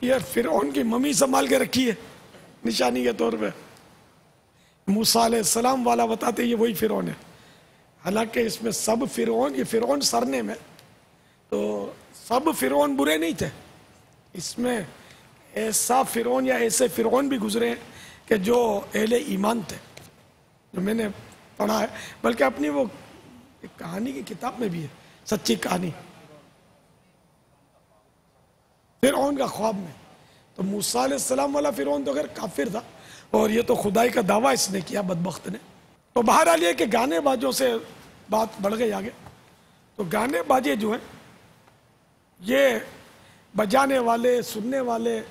یہ فرعون کی ممی سنبھال کے رکھی ہے نشانی کے طور پہ. موسیٰ علیہ السلام والا بتاتے یہ وہی فرعون ہے. حالانکہ اس میں سب فرعون، یہ فرعون سرنے میں تو سب فرعون برے نہیں تھے. اس میں ایسا فرعون یا ایسے فرعون بھی گزرے ہیں کہ جو اہل ایمان تھے، جو میں نے پڑھا ہے، بلکہ اپنی وہ ایک کہانی کی کتاب میں بھی ہے، سچی کہانی فرعون کا خواب میں. تو موسیٰ علیہ السلام والا فرعون تو اگر کافر تھا، اور یہ تو خدائی کا دعویٰ اس نے کیا بدبخت نے. تو بہرحال یہ کہ گانے بازوں سے بات بڑھ گئی آگے. تو گانے بازے جو ہیں یہ بجانے والے، سننے والے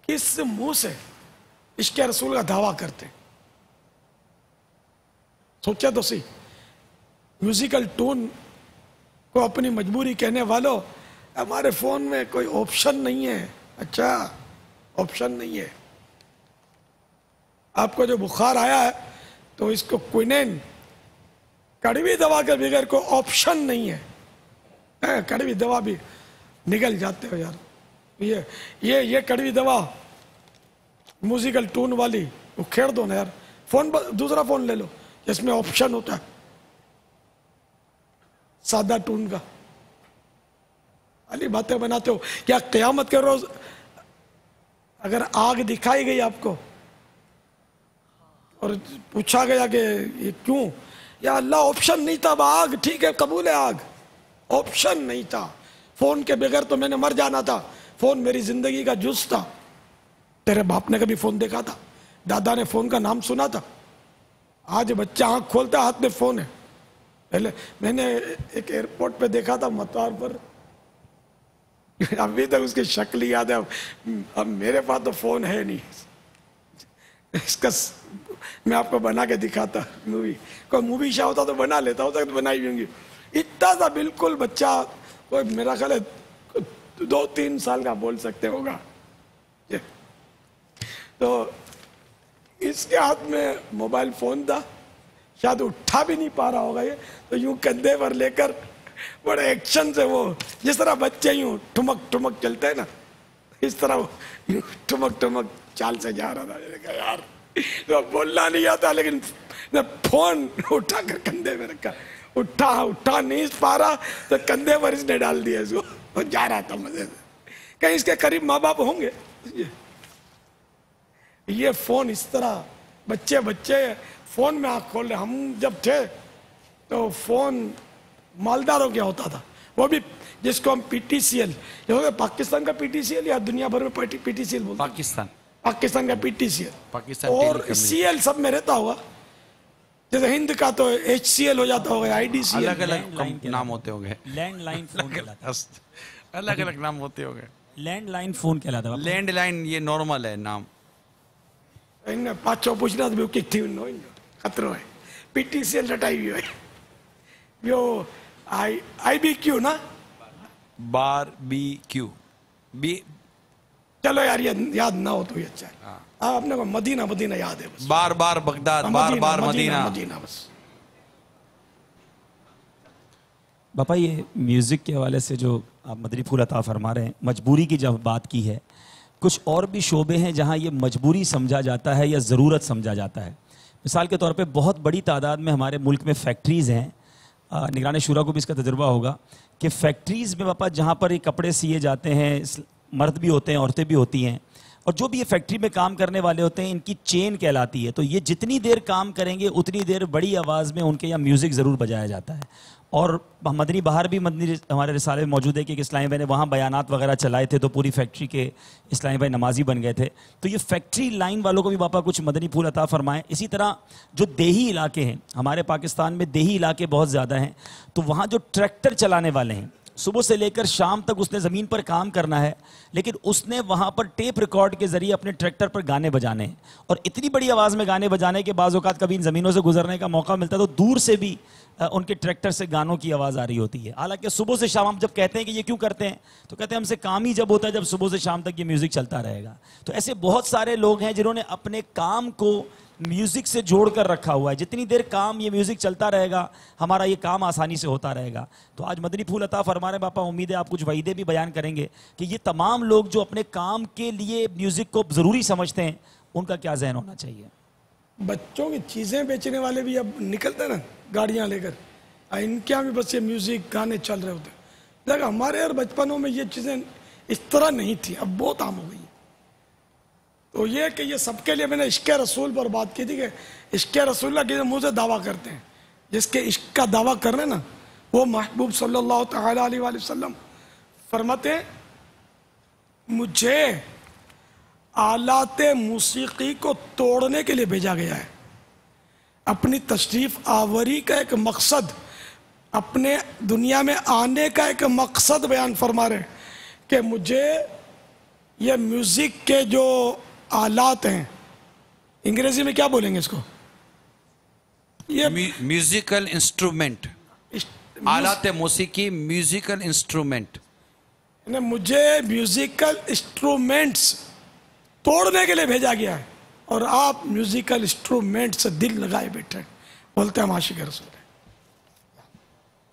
کس منہ سے عشق رسول کا دعویٰ کرتے ہیں؟ سوچا تو صحیح. میوزیکل ٹون کو اپنی مجبوری کہنے والوں، ہمارے فون میں کوئی آپشن نہیں ہے. اچھا آپشن نہیں ہے. آپ کو جو بخار آیا ہے تو اس کو کوئنین کڑوی دوا کے بغیر کوئی آپشن نہیں ہے. کڑوی دوا بھی نگل جاتے ہو یار. یہ کڑوی دوا میوزیکل ٹون والی وہ کھیڑ دو نا یار. فون دوسرا فون لے لو جس میں آپشن ہوتا ہے سادہ ٹون کا. علی باتیں بناتے ہو. کیا قیامت کے روز اگر آگ دکھائی گئی آپ کو اور پوچھا گیا کہ یہ کیوں؟ یا اللہ آپشن نہیں تھا. آگ ٹھیک ہے، قبول ہے، آگ آپشن نہیں تھا. فون کے بغیر تو میں نے مر جانا تھا. فون میری زندگی کا جز تھا. تیرے باپ نے کبھی فون دیکھا تھا؟ دادا نے فون کا نام سنا تھا؟ آج بچہ آنکھ کھولتا ہاتھ میں فون ہے. پہلے میں نے ایک ایئرپورٹ پہ دیکھا تھا مطار پر، ابھی تک اس کی شکل یاد ہے. اب میرے پاس تو فون ہے نہیں. اس کا میں آپ کو بنا کے دکھاتا مووی. کوئی مووی شاہ ہوتا تو بنا لیتا، ہوتا تو بنائی بھی ہوں گی. اتنا سا بالکل بچہ، کوئی میرا خیال ہے 2-3 سال کا بول سکتے ہوگا. تو اس کے ہاتھ میں موبائل فون تھا. شاید اٹھا بھی نہیں پا رہا ہوگا یہ، تو یوں کندھے پر لے کر بڑے ایکشن سے، وہ جس طرح بچے یوں ٹھمک ٹھمک چلتے ہیں نا، اس طرح وہ یوں ٹھمک ٹھمک چال سے جا رہا تھا. میں نے کہا یار بولنا نہیں آتا، لیکن فون اٹھا کر کندھے میں رکھا. اٹھا نہیں پا رہا تو کندھے پر اس نے ڈال دیا اس کو. وہ جا رہا تھا مزے سے. کہیں اس کے قریب ماں باپ ہوں گے. یہ فون اس طرح بچے فون میں آنکھ کھول رہے. ہم جب تھے تو فون مالداروں کیا ہوتا تھا، وہ بھی جس کو ہم P T C L, Pakistan کا پی ٹی سی ایل یا دنیا بھر میں پی ٹی سی ایل بولتے ہیں؟ پاکستان کا پی ٹی سی ایل اور سی ایل سب میں رہتا ہوگا. جیسے ہند کا تو ایچ سی ایل ہو جاتا ہوگا، آئی ڈی سی ایل. الگ الگ نام ہوتے ہوں گے. لینڈ لائن فون کہلاتا ہے. الگ الگ نام ہوتے ہوں گے. لینڈ لائن فون کہلاتا ہے. لینڈ لائن یہ نارمل ہے نام. ان پاچو پوچھنا تو کک تھی انہوں خطرہ ہے. پی ٹی سی ایل رٹائی بھی ہوئی. جو آئی بی کیو نا، بار بی کیو بی. چلو یار یہ یاد نہ ہو تو یہ اچھا ہے. آپ نے مدینہ یاد ہے بس. بار بار بغداد، بار بار مدینہ. بس. باپا یہ میوزک کے حوالے سے جو آپ مدنی پھول عطا فرما رہے ہیں، مجبوری کی جب بات کی ہے، کچھ اور بھی شعبے ہیں جہاں یہ مجبوری سمجھا جاتا ہے یا ضرورت سمجھا جاتا ہے. مثال کے طور پہ بہت بڑی تعداد میں ہمارے ملک میں فیکٹریز ہیں. نگران شورا کو بھی اس کا تجربہ ہوگا کہ فیکٹریز میں باپا جہاں پر یہ کپڑے سیے جاتے ہیں، مرد بھی ہوتے ہیں، عورتیں بھی ہوتی ہیں، اور جو بھی یہ فیکٹری میں کام کرنے والے ہوتے ہیں ان کی چین کہلاتی ہے. تو یہ جتنی دیر کام کریں گے اتنی دیر بڑی آواز میں ان کے یہاں میوزک ضرور بجایا جاتا ہے. اور مدنی بہار بھی ہمارے رسالے میں موجود ہے کہ اسلامی بھائی نے وہاں بیانات وغیرہ چلائے تھے تو پوری فیکٹری کے اسلامی بھائی نمازی بن گئے تھے. تو یہ فیکٹری لائن والوں کو بھی باپا کچھ مدنی پھول عطا فرمائیں. اسی طرح جو دیہی علاقے ہیں، ہمارے پاکستان میں دیہی علاقے بہت زیادہ ہیں، تو وہاں جو ٹریکٹر چلانے والے ہیں، صبح سے لے کر شام تک اس نے زمین پر کام کرنا ہے، لیکن اس نے وہاں پر ٹیپ ریکارڈ کے ذریعے اپنے ٹریکٹر پر گانے بجانے ہیں. اور اتنی بڑی آواز میں گانے بجانے کے بعض اوقات کبھی ان زمینوں سے گزرنے کا موقع ملتا ہے تو دور سے بھی ان کے ٹریکٹر سے گانوں کی آواز آ رہی ہوتی ہے. حالانکہ صبح سے شام ہم جب کہتے ہیں کہ یہ کیوں کرتے ہیں تو کہتے ہیں ہم سے کام ہی جب ہوتا ہے جب صبح سے شام تک یہ میوزک چلتا رہے گا. تو ایسے بہت سارے لوگ ہیں جنہوں نے اپنے کام کو میوزک سے جوڑ کر رکھا ہوا ہے. جتنی دیر کام یہ میوزک چلتا رہے گا ہمارا یہ کام آسانی سے ہوتا رہے گا. تو آج مدنی پھول عطا فرما رہے ہیں باپا, امید ہے آپ کچھ وعیدے بھی بیان کریں گے کہ یہ تمام لوگ جو اپنے کام کے لیے میوزک کو ضروری سمجھتے ہیں ان کا کیا ذہن ہونا چاہیے. بچوں کی چیزیں بیچنے والے بھی اب نکلتے ہیں نا گاڑیاں لے کر, ان کے یہاں بھی بس یہ میوزک گانے چل رہے ہوتے ہیں. دیکھا ہمارے اور بچپنوں میں یہ چیزیں اس طرح نہیں تھی, اب بہت عام ہو گئی. تو یہ کہ یہ سب کے لیے میں نے عشق رسول پر بات کی تھی کہ عشق رسول اللہ کے منہ سے دعویٰ کرتے ہیں, جس کے عشق کا دعویٰ کرنے نا وہ محبوب صلی اللہ تعالیٰ علیہ وآلہ وسلم فرماتے ہیں مجھے آلات موسیقی کو توڑنے کے لیے بھیجا گیا ہے. اپنی تشریف آوری کا ایک مقصد, اپنے دنیا میں آنے کا ایک مقصد بیان فرما رہے ہیں کہ مجھے یہ میوزک کے جو آلات ہیں, انگریزی میں کیا بولیں گے اس کو, یہ میوزیکل انسٹرومنٹ, آلات موسیقی میوزیکل انسٹرومنٹ, مجھے میوزیکل انسٹرومنٹس توڑنے کے لیے بھیجا گیا ہے اور آپ میوزیکل انسٹرومنٹ سے دل لگائے بیٹھے بولتے ہیں ہم عاشق رسول ہیں.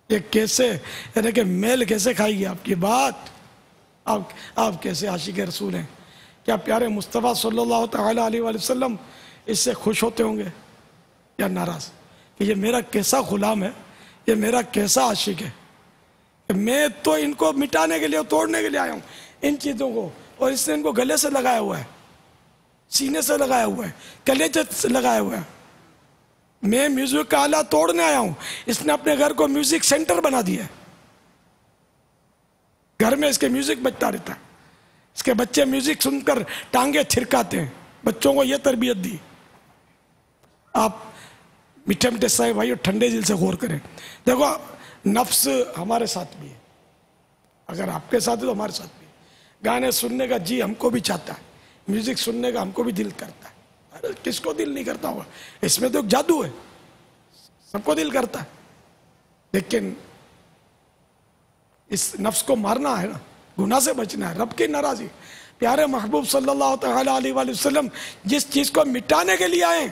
یہ کیسے, یعنی کہ میل کیسے کھائے گی آپ کی بات, آپ کیسے عاشق رسول ہیں. کیا پیارے مصطفیٰ صلی اللہ تعالیٰ علیہ وآلہ وسلم اس سے خوش ہوتے ہوں گے یا ناراض کہ یہ میرا کیسا غلام ہے, یہ میرا کیسا عاشق ہے. میں تو ان کو مٹانے کے لیے توڑنے کے لیے آیا ہوں ان چیزوں کو, اور اس نے ان کو گلے سے لگایا ہوا ہے, سینے سے لگایا ہوا ہے, کلیجے سے لگایا ہوا ہے. میں میوزک کا آلہ توڑنے آیا ہوں, اس نے اپنے گھر کو میوزک سینٹر بنا دیا ہے. گھر میں اس کے میوزک بجتا رہتا ہے, اس کے بچے میوزک سن کر ٹانگیں تھرکاتے ہیں. بچوں کو یہ تربیت دی. آپ میٹھے میٹھے صاحب بھائی ٹھنڈے دل سے غور کریں. دیکھو نفس ہمارے ساتھ بھی ہے, اگر آپ کے ساتھ ہے تو ہمارے ساتھ بھی ہے. گانے سننے کا جی ہم کو بھی چاہتا ہے, میوزک سننے کا ہم کو بھی دل کرتا ہے. ارے کس کو دل نہیں کرتا ہوگا, اس میں تو ایک جادو ہے, سب کو دل کرتا ہے. لیکن اس نفس کو مارنا ہے نا, گناہ سے بچنا ہے, رب کی ناراضی. پیارے محبوب صلی اللہ تعالیٰ علیہ وآلہ وسلم جس چیز کو مٹانے کے لیے آئے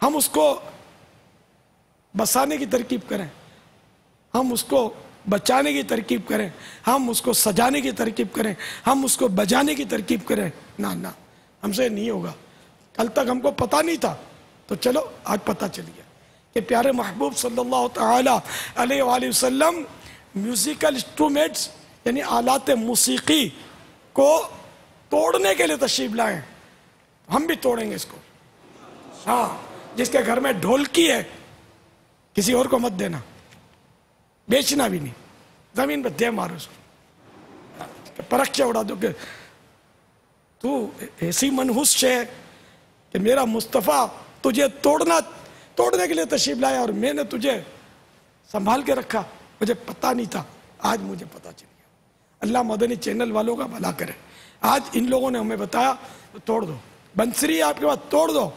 ہم اس کو بسانے کی ترکیب کریں, ہم اس کو بچانے کی ترکیب کریں, ہم اس کو سجانے کی ترکیب کریں, ہم اس کو بجانے کی ترکیب کریں. نہ ہم سے نہیں ہوگا. کل تک ہم کو پتہ نہیں تھا, تو چلو آج پتہ چل گیا کہ پیارے محبوب صلی اللہ تعالیٰ علیہ وآلہ وسلم میوزیکل انسٹرومنٹس یعنی آلات موسیقی کو توڑنے کے لیے تشریف لائیں. ہم بھی توڑیں گے اس کو. ہاں, جس کے گھر میں ڈھولکی ہے کسی اور کو مت دینا, بیچنا بھی نہیں, زمین پہ دے مارو اس کو, پرکھے اڑا دو کہ تو ایسی منحوس شے ہے کہ میرا مصطفیٰ تجھے توڑنے کے لیے تشریف لایا اور میں نے تجھے سنبھال کے رکھا, مجھے پتہ نہیں تھا, آج مجھے پتہ چل گیا. اللہ مدنی چینل والوں کا بھلا کرے. آج ان لوگوں نے ہمیں بتایا تو توڑ دو, بنسری آپ کے پاس توڑ دو,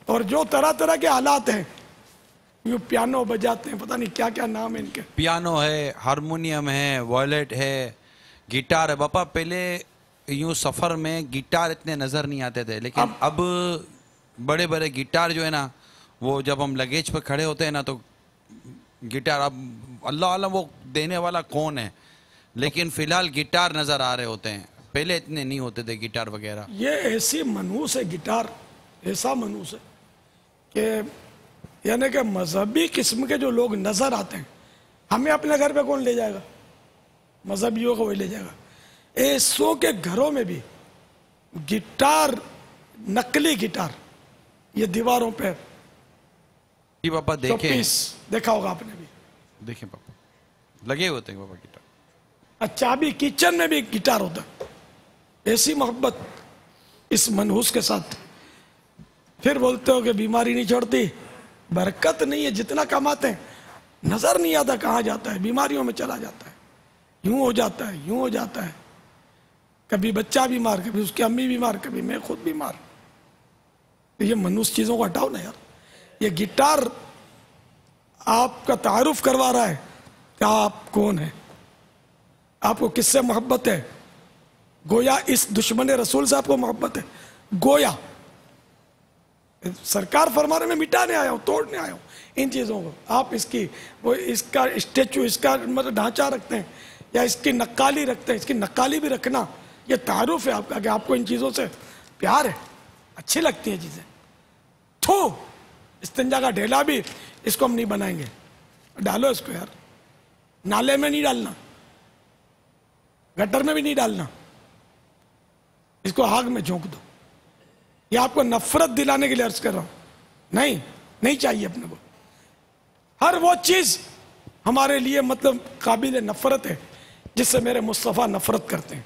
اور جو طرح طرح کے آلات ہیں, یوں پیانو بجاتے ہیں, پتہ نہیں کیا کیا نام ہے ان کے, پیانو ہے, ہارمونیم ہے, وائلٹ ہے, گٹار ہے. باپا پہلے یوں سفر میں گٹار اتنے نظر نہیں آتے تھے, لیکن اب بڑے بڑے گٹار جو ہے نا, وہ جب ہم لگیج پہ کھڑے ہوتے ہیں نا تو گٹار, اب اللہ عالم وہ دینے والا کون ہے, لیکن فی الحال گٹار نظر آ رہے ہوتے ہیں. پہلے اتنے نہیں ہوتے تھے گٹار وغیرہ. یہ ایسی منحوس ہے گٹار, ایسا منحوس ہے کہ یعنی کہ مذہبی قسم کے جو لوگ نظر آتے ہیں, ہمیں اپنے گھر پہ کون لے جائے گا, مذہبیوں کو وہی لے جائے گا. ایسوں کے گھروں میں بھی گٹار, نقلی گٹار, یہ دیواروں پہ جی پاپا دیکھیں, دیکھا ہوگا آپ نے بھی, دیکھیں پاپا لگے ہوتے ہیں پاپا گٹار. اچھا بھی کچن میں بھی گٹار ہوتا ہے. ایسی محبت اس منحوس کے ساتھ. پھر بولتے ہو کہ بیماری نہیں چھوڑتی, برکت نہیں ہے, جتنا کماتے ہیں نظر نہیں آتا کہاں جاتا ہے, بیماریوں میں چلا جاتا ہے, یوں ہو جاتا ہے, یوں ہو جاتا ہے. کبھی بچہ بیمار, کبھی اس کی امی بیمار, کبھی میں خود بیمار. یہ منحوس چیزوں کو ہٹاؤ نا یار. یہ گٹار آپ کا تعارف کروا رہا ہے کہ آپ کون ہیں، آپ کو کس سے محبت ہے. گویا اس دشمن رسول سے آپ کو محبت ہے. گویا سرکار فرما رہے میں مٹانے آیا ہوں، توڑنے آیا ہوں ان چیزوں کو. آپ اس کا اسٹیچو، اس کا مطلب ڈھانچہ رکھتے ہیں یا اس کی نقالی رکھتے ہیں. اس کی نقالی بھی رکھنا یہ تعارف ہے آپ کا کہ آپ کو ان چیزوں سے پیار ہے، اچھی لگتی ہیں چیزیں. استنجا کا ڈھیلا بھی اس کو ہم نہیں بنائیں گے. ڈالو اس کو یار، نالے میں نہیں ڈالنا، گٹر میں بھی نہیں ڈالنا، اس کو آگ میں جھونک دو. یہ آپ کو نفرت دلانے کے لیے عرض کر رہا ہوں. نہیں چاہیے اپنے کو. ہر وہ چیز ہمارے لیے مطلب قابل نفرت ہے جس سے میرے مصطفیٰ نفرت کرتے ہیں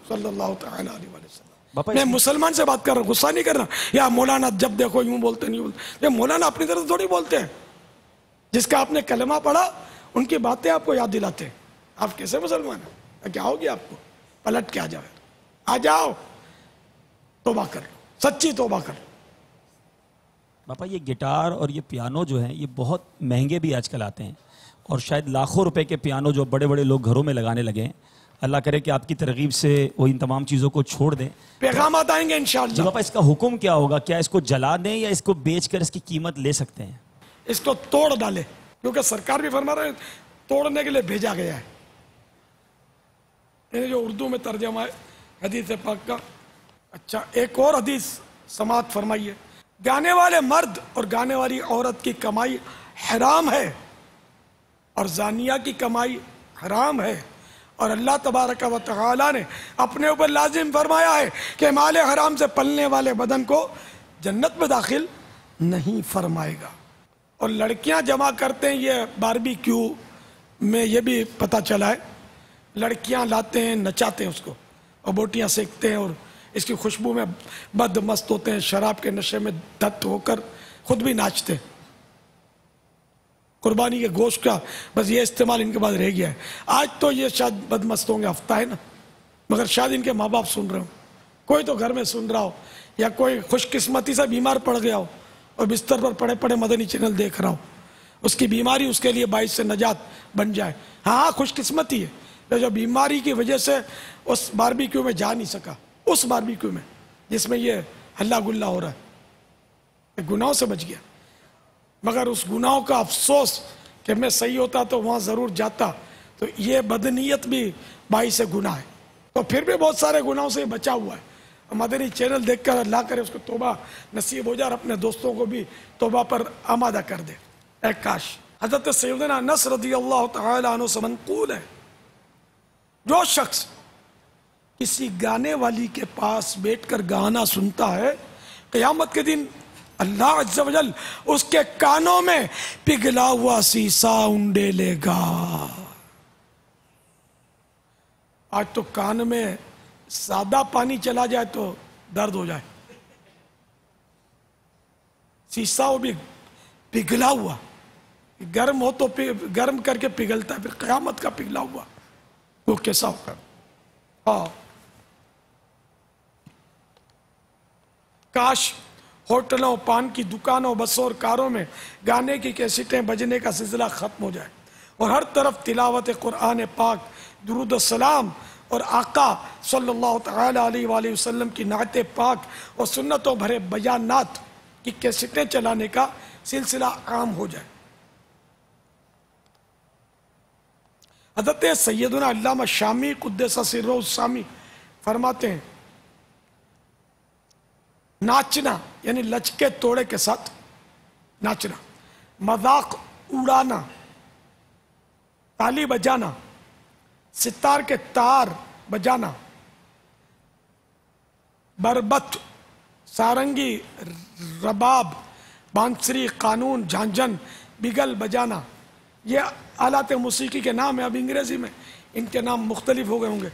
صلی اللہ تعالی علیہ وسلم. میں مسلمان سے بات کر رہا ہوں، غصہ نہیں کر رہا. یا مولانا جب دیکھو یوں بولتے نہیں بولتے. یہ مولانا اپنی طرف تھوڑی بولتے ہیں. جس کا آپ نے کلمہ پڑھا ان کی باتیں آپ کو یاد دلاتے ہیں. آپ کیسے مسلمان ہیں؟ کیا ہوگی آپ کو؟ پلٹ کے آ جاؤ توبہ کر لو، سچی توبہ کر لو. باپا یہ گٹار اور یہ پیانو جو ہیں یہ بہت مہنگے بھی آج کل آتے ہیں، اور شاید لاکھوں روپے کے پیانو جو بڑے بڑے لوگ گھروں میں لگانے لگے ہیں. اللہ کرے کہ آپ کی ترغیب سے وہ ان تمام چیزوں کو چھوڑ دیں. پیغامات آئیں گے انشاءاللہ. جی باپا اس کا حکم کیا ہوگا؟ کیا اس کو جلا دیں یا اس کو بیچ کر اس کی قیمت لے سکتے ہیں؟ اس کو توڑ ڈالے، کیونکہ سرکار بھی فرما رہے ہیں توڑنے کے لیے بھیجا گیا ہے. یہ جو اردو میں ترجمہ ہے حدیث پاک کا. اچھا ایک اور حدیث سماعت فرمائیے. گانے والے مرد اور گانے والی عورت کی کمائی حرام ہے اور زانیہ کی کمائی حرام ہے، اور اللہ تبارک و تعالی نے اپنے اوپر لازم فرمایا ہے کہ مال حرام سے پلنے والے بدن کو جنت میں داخل نہیں فرمائے گا. اور لڑکیاں جمع کرتے ہیں یہ باربی کیو میں، یہ بھی پتہ چلا ہے. لڑکیاں لاتے ہیں، نچاتے ہیں اس کو اور بوٹیاں سیکتے ہیں اور اس کی خوشبو میں بد مست ہوتے ہیں، شراب کے نشے میں دھت ہو کر خود بھی ناچتے ہیں. قربانی کے گوشت کا بس یہ استعمال ان کے بعد رہ گیا ہے. آج تو یہ شاید بد مست ہوں گے، ہفتہ ہے نا، مگر شاید ان کے ماں باپ سن رہے ہوں، کوئی تو گھر میں سن رہا ہو، یا کوئی خوش قسمتی سے بیمار پڑ گیا ہو اور بستر پر پڑے پڑے مدنی چینل دیکھ رہا ہو، اس کی بیماری اس کے لیے باعث سے نجات بن جائے. ہاں خوش قسمتی ہے جو بیماری کی وجہ سے اس باربیکیو میں جا نہیں سکا، اس باربیکیو میں جس میں یہ ہلا گلا ہو رہا ہے، گناہوں سے بچ گیا. مگر اس گناہوں کا افسوس کہ میں صحیح ہوتا تو وہاں ضرور جاتا. تو یہ بدنیت بھی باعث گناہ ہے. تو پھر بھی بہت سارے گناہوں سے بچا ہوا ہے. مدنی چینل دیکھ کر اللہ کرے اس کو توبہ نصیب ہو جائے اور اپنے دوستوں کو بھی توبہ پر آمادہ کر دے. اے کاش. حضرت سیدنا انس رضی اللہ تعالی عنہ سے منقول ہے، جو شخص کسی گانے والی کے پاس بیٹھ کر گانا سنتا ہے، قیامت کے دن اللہ عز و جل اس کے کانوں میں پگھلا ہوا سیسا اونڈے لے گا. آج تو کان میں سادہ پانی چلا جائے تو درد ہو جائے، سیسا وہ بھی پگھلا ہوا، گرم ہو تو گرم کر کے پگھلتا ہے، پھر قیامت کا پگھلا ہوا وہ کیسا ہوگا. ہاں کاش ہوٹلوں، پان کی دکانوں، بسوں اور کاروں میں گانے کی کیسٹیں بجنے کا سلسلہ ختم ہو جائے اور ہر طرف تلاوت قرآن پاک، درود السلام اور آقا صلی اللہ تعالی علیہ وآلہ وسلم کی نعت پاک اور سنتوں بھرے بیانات کی کیسٹیں چلانے کا سلسلہ عام ہو جائے. حضرت سیدنا علامہ شامی قدس سرہ السامی فرماتے ہیں ناچنا یعنی لچکے توڑے کے ساتھ ناچنا، مذاق اڑانا، تالی بجانا، ستار کے تار بجانا، بربت، سارنگی، رباب، بانسری، قانون، جھانجھن، بگل بجانا، یہ آلات موسیقی کے نام ہیں. اب انگریزی میں ان کے نام مختلف ہو گئے ہوں گے.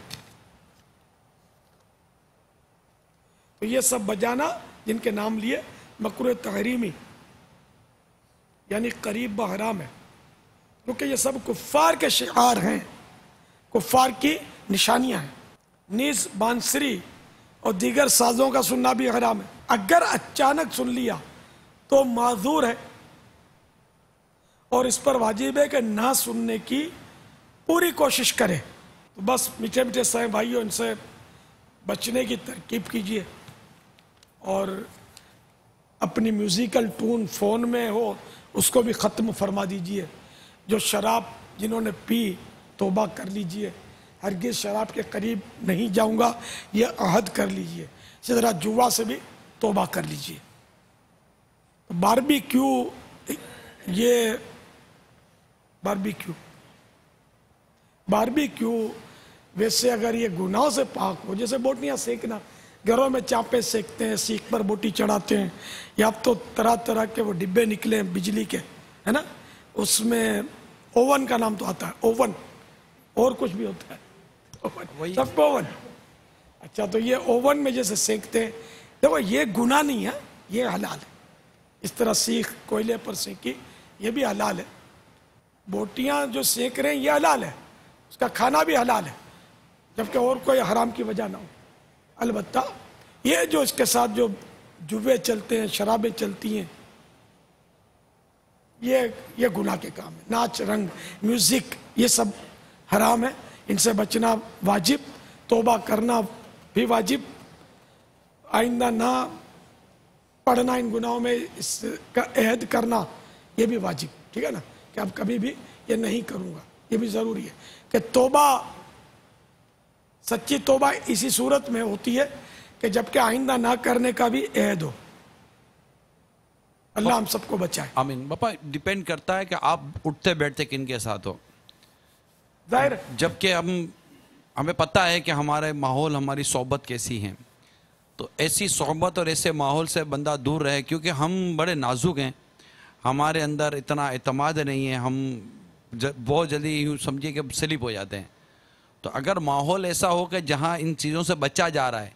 تو یہ سب بجانا جن کے نام لیے مکروہ تحریمی یعنی قریب بحرام ہے، کیونکہ یہ سب کفار کے شعار ہیں، کفار کی نشانیاں ہیں. نیز بانسری اور دیگر سازوں کا سننا بھی حرام ہے. اگر اچانک سن لیا تو معذور ہے اور اس پر واجب ہے کہ نہ سننے کی پوری کوشش کرے. تو بس میٹھے میٹھے سائیں بھائیوں ان سے بچنے کی ترکیب کیجیے اور اپنی میوزیکل ٹون فون میں ہو اس کو بھی ختم فرما دیجیے. جو شراب جنہوں نے پی توبہ کر لیجیے, ہرگز شراب کے قریب نہیں جاؤں گا یہ عہد کر لیجیے. اسی طرح جوا سے بھی توبہ کر لیجیے. باربیکیو, یہ باربیکیو ویسے اگر یہ گناہ سے پاک ہو, جیسے بوٹیاں سینکنا, گھروں میں چاپے سینکتے ہیں, سیخ پر بوٹی چڑھاتے ہیں, یا اب تو طرح طرح کے وہ ڈبے نکلے ہیں بجلی کے, ہے نا, اس میں اوون کا نام تو آتا ہے, اوون, اور کچھ بھی ہوتا ہے, سب کو اوون. اچھا, تو یہ اوون میں جیسے سینکتے ہیں, دیکھو یہ گناہ نہیں ہے, یہ حلال ہے. اس طرح سیخ کوئلے پر سینکی یہ بھی حلال ہے. بوٹیاں جو سینک رہے ہیں یہ حلال ہے, اس کا کھانا بھی حلال ہے, جبکہ اور کوئی حرام کی وجہ نہ ہو. البتہ یہ جو اس کے ساتھ جو جوے چلتے ہیں, شرابیں چلتی ہیں, یہ گناہ کے کام ہے. ناچ رنگ میوزک یہ سب حرام ہے, ان سے بچنا واجب, توبہ کرنا بھی واجب, آئندہ نہ پڑھنا ان گناہوں میں, اس کا عہد کرنا یہ بھی واجب, ٹھیک ہے نا, کہ اب کبھی بھی یہ نہیں کروں گا. یہ بھی ضروری ہے کہ توبہ, سچی توبہ اسی صورت میں ہوتی ہے کہ جبکہ آئندہ نہ کرنے کا بھی عہد ہو. اللہ ہم سب کو بچائے. آمین. باپا ڈیپینڈ کرتا ہے کہ آپ اٹھتے بیٹھتے کن کے ساتھ ہو. ظاہر جبکہ ہمیں پتہ ہے کہ ہمارے ماحول, ہماری صحبت کیسی ہیں, تو ایسی صحبت اور ایسے ماحول سے بندہ دور رہے, کیونکہ ہم بڑے نازک ہیں, ہمارے اندر اتنا اعتماد نہیں ہے, ہم بہت جلدی یوں سمجھیے کہ سلپ ہو جاتے ہیں. تو اگر ماحول ایسا ہو کہ جہاں ان چیزوں سے بچا جا رہا ہے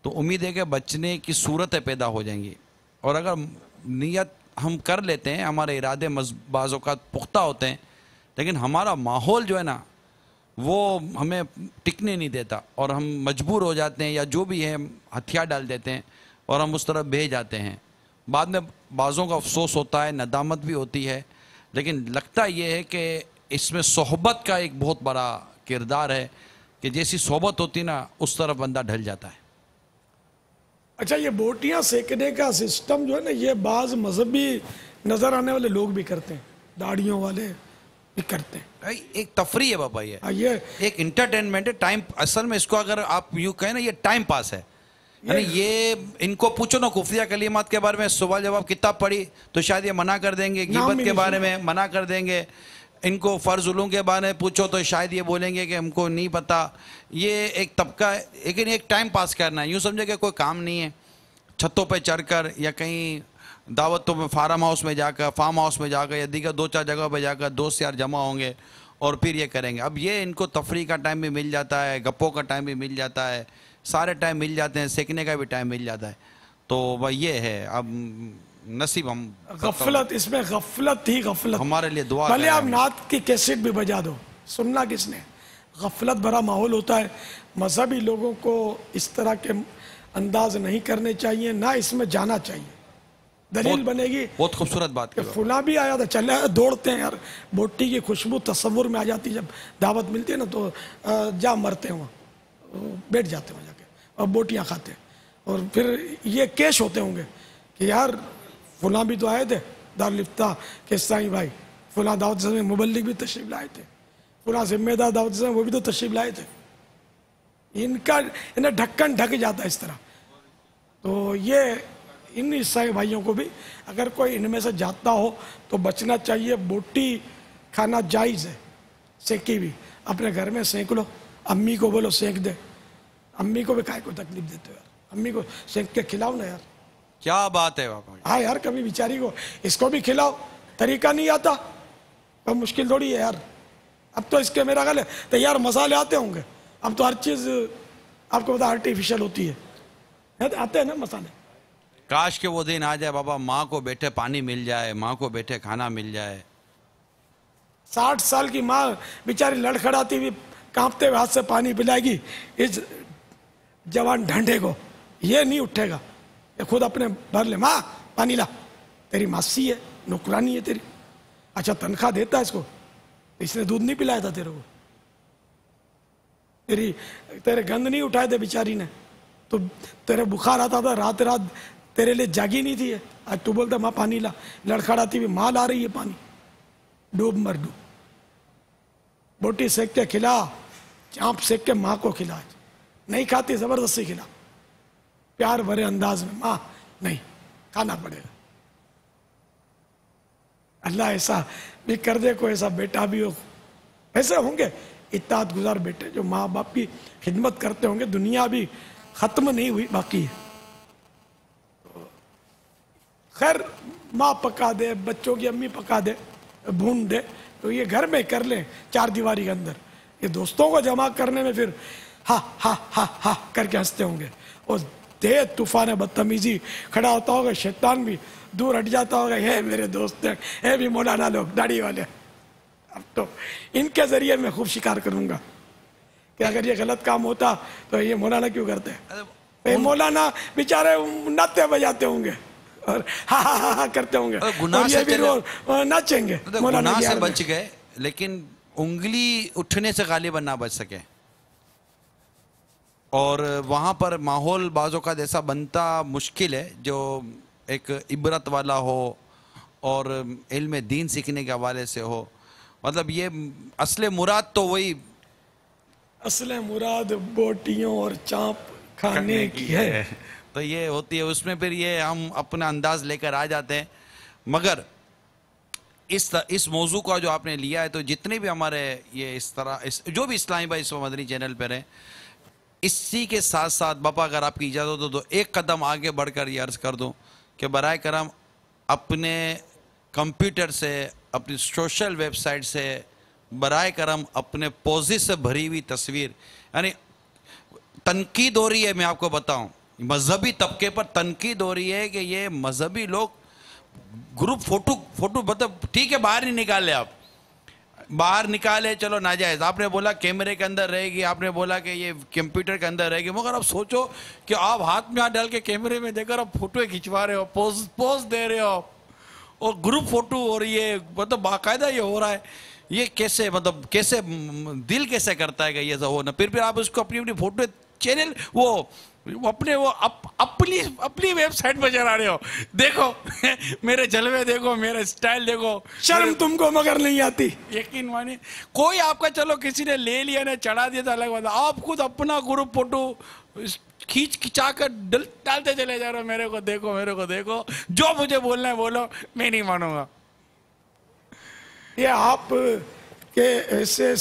تو امید ہے کہ بچنے کی صورتیں پیدا ہو جائیں گی. اور اگر نیت ہم کر لیتے ہیں, ہمارے ارادے بعض اوقات پختہ ہوتے ہیں, لیکن ہمارا ماحول جو ہے نا وہ ہمیں ٹکنے نہیں دیتا, اور ہم مجبور ہو جاتے ہیں, یا جو بھی ہے ہتھیار ڈال دیتے ہیں اور ہم اس طرف بہہ جاتے ہیں. بعد میں بعضوں کا افسوس ہوتا ہے, ندامت بھی ہوتی ہے, لیکن لگتا یہ ہے کہ اس میں صحبت کا ایک بہت بڑا کردار ہے کہ جیسی صحبت ہوتی نا اس طرف بندہ ڈھل جاتا ہے. اچھا, یہ بوٹیاں سینکنے کا سسٹم جو ہے نا, یہ بعض مذہبی نظر آنے والے لوگ بھی کرتے ہیں, داڑھیوں والے بھی کرتے ہیں. ایک تفریح ہے بابا, یہ ایک انٹرٹینمنٹ ہے, ٹائم. اصل میں اس کو اگر آپ یوں کہیں نا, یہ ٹائم پاس ہے. یعنی یہ ان کو پوچھو نا خفیہ کلمات کے بارے میں, سوال جواب کتاب پڑھی تو شاید یہ منع کر دیں گے, غیبت کے بارے میں منع کر دیں گے, ان کو فرض علوم کے بارے میں پوچھو تو شاید یہ بولیں گے کہ ہم کو نہیں پتا. یہ ایک طبقہ ہے, لیکن ایک ٹائم پاس کرنا ہے, یوں سمجھے کہ کوئی کام نہیں ہے, چھتوں پہ چڑھ کر یا کہیں دعوتوں میں فارم ہاؤس میں جا کر یا دیگر 2-4 جگہ پہ جا کر دوست یار جمع ہوں گے اور پھر یہ کریں گے. اب یہ ان کو تفریح کا ٹائم بھی مل جاتا ہے, گپوں کا ٹائم بھی مل جاتا ہے, سارے ٹائم مل جاتے ہیں, سیکھنے کا بھی ٹائم مل جاتا ہے. تو وہ یہ ہے, اب نصیب ہم غفلت, اس میں غفلت ہی غفلت. ہمارے لیے دعا بھلے آپ نعت کی کیسٹ بھی بجا دو, سننا کس نے. غفلت بھرا ماحول ہوتا ہے. مذہبی لوگوں کو اس طرح کے انداز نہیں کرنے چاہیے, نہ اس میں جانا چاہیے. دلیل بنے گی بہت خوبصورت بات کہ فلاں بھی آیا تھا, چلے دوڑتے ہیں یار, بوٹی کی خوشبو تصور میں آ جاتی, جب دعوت ملتی ہے نا تو جا مرتے ہیں وہاں, بیٹھ جاتے ہیں وہاں جا کے اور بوٹیاں کھاتے ہیں. اور پھر یہ کیش ہوتے ہوں گے کہ یار فلاں بھی تو آئے تھے دارالفتہ کے سائیں بھائی, فلاں دعوت میں مبلغ بھی تشریف لائے تھے, فلاں ذمہ دار دعوت وہ بھی تو تشریف لائے تھے. انہیں ڈھکن ڈھک جاتا ہے اس طرح. تو یہ ان عیسائی بھائیوں کو بھی اگر کوئی ان میں سے جاتا ہو تو بچنا چاہیے. بوٹی کھانا جائز ہے, سینکی بھی, اپنے گھر میں سینک لو, امی کو بولو سینک دے. امی کو بھی کائے کو تکلیف دیتے ہو یار, امی کو سینک کے کھلاؤ نا یار. کیا بات ہے بابا. ہاں یار, کبھی بیچاری کو اس کو بھی کھلاؤ. طریقہ نہیں آتا تو مشکل تھوڑی ہے یار. اب تو اس کے میرا خیال ہے تیار مسالے آتے ہوں گے, اب تو ہر چیز آپ کو پتا آرٹیفیشل ہوتی ہے, آتے ہیں نا مسالے. کاش کہ وہ دن آ جائے بابا, ماں کو بیٹھے پانی مل جائے, ماں کو بیٹھے کھانا مل جائے. 60 سال کی ماں بیچاری لڑکھڑاتی ہوئی کانپتے ہوئے ہاتھ سے پانی پلائے گی اس جوان ڈھنڈے کو, یہ نہیں اٹھے گا, یہ خود اپنے بھر لے, ماں پانی لا, تیری ماسی ہے, نوکرانی ہے تیری. اچھا تنخواہ دیتا ہے اس کو؟ اس نے دودھ نہیں پلایا تھا تیرے کو؟ تیرے گند نہیں اٹھائے تھے بیچاری نے؟ تو تیرے بخار آتا تھا رات رات تیرے لیے جاگی نہیں تھی؟ آج تو بولتا ماں پانی لا، لڑکھڑاتی ہوئی ماں لا رہی ہے پانی، ڈوب مر ڈوب. بوٹی سیک کے کھلا، چانپ سیک کے ماں کو کھلا، نہیں کھاتی زبردستی کھلا، پیار بھرے انداز میں، ماں نہیں کھانا پڑے گا. اللہ ایسا بھی کر دے، کوئی ایسا بیٹا بھی ہو. ایسے ہوں گے اطاعت گزار بیٹے جو ماں باپ کی خدمت کرتے ہوں گے. دنیا بھی ختم نہیں ہوئی، باقی ہے. خیر ماں پکا دے، بچوں کی امی پکا دے، بھون دے، تو یہ گھر میں کر لیں چار دیواری کے اندر. یہ دوستوں کو جمع کرنے میں پھر ہا ہا ہا ہا کر کے ہنستے ہوں گے. اور تیز طوفان بدتمیزی کھڑا ہوتا ہوگا، شیطان بھی دور ہٹ جاتا ہوگا. ہے میرے دوست ہیں، ہے بھی مولانا لوگ داڑھی والے. اب تو ان کے ذریعے میں خوب شکار کروں گا کہ اگر یہ غلط کام ہوتا تو یہ مولانا کیوں کرتے ہیں؟ مولانا بیچارے ناطے بجاتے ہوں گے اور ہا ہا ہا ہا کرتے ہوں گے، اور یہ بھی ناچیں گے. گناہ سے بچ گئے لیکن انگلی اٹھنے سے غالباً نہ بچ سکے. اور وہاں پر ماحول بعضوں کا ایسا بنتا مشکل ہے جو ایک عبرت والا ہو اور علم دین سیکھنے کے حوالے سے ہو. مطلب یہ اصل مراد تو وہی، اصل مراد بوٹیوں اور چانپ کھانے کی ہے. تو یہ ہوتی ہے اس میں پھر یہ ہم اپنا انداز لے کر آ جاتے ہیں. مگر اس موضوع کا جو آپ نے لیا ہے، تو جتنے بھی ہمارے یہ اس طرح جو بھی اسلامی بھائی اس مدنی چینل پہ رہیں، اسی کے ساتھ ساتھ باپا اگر آپ کی اجازت ہو تو ایک قدم آگے بڑھ کر یہ عرض کر دوں کہ برائے کرم اپنے کمپیوٹر سے، اپنی سوشل ویب سائٹ سے برائے کرم اپنے پوزے سے بھری ہوئی تصویر، یعنی تنقید ہو رہی ہے، میں آپ کو بتاؤں مذہبی طبقے پر تنقید ہو رہی ہے کہ یہ مذہبی لوگ گروپ فوٹو مطلب ٹھیک ہے باہر نہیں نکالے، آپ باہر نکالے چلو ناجائز. آپ نے بولا کیمرے کے اندر رہے گی، آپ نے بولا کہ یہ کمپیوٹر کے اندر رہے گی، مگر اب سوچو کہ آپ ہاتھ میں ہاتھ ڈال کے کیمرے میں دیکھ کر آپ فوٹو کھنچوا رہے ہو، پوز دے رہے ہو، اور گروپ فوٹو ہو رہی ہے، مطلب باقاعدہ یہ ہو رہا ہے. یہ کیسے مطلب کیسے دل کیسے کرتا ہے کہ یہ ہو نا. پھر آپ اس کو اپنی فوٹو چینل وہ اپنی ویب سائٹ پہ چلا رہے ہو. دیکھو میرے جلوے دیکھو، میرا اسٹائل دیکھو. شرم تم کو مگر نہیں آتی؟ یقین مانے کوئی آپ کا چلو کسی نے لے لیا نے چڑھا دیا تھا الگ بات، آپ خود اپنا گروپ فوٹو کھینچا کر ڈالتے چلے جا رہے ہو. میرے کو دیکھو، میرے کو دیکھو، جو مجھے بولنا ہے بولو، میں نہیں مانوں گا. یہ آپ کے ایسے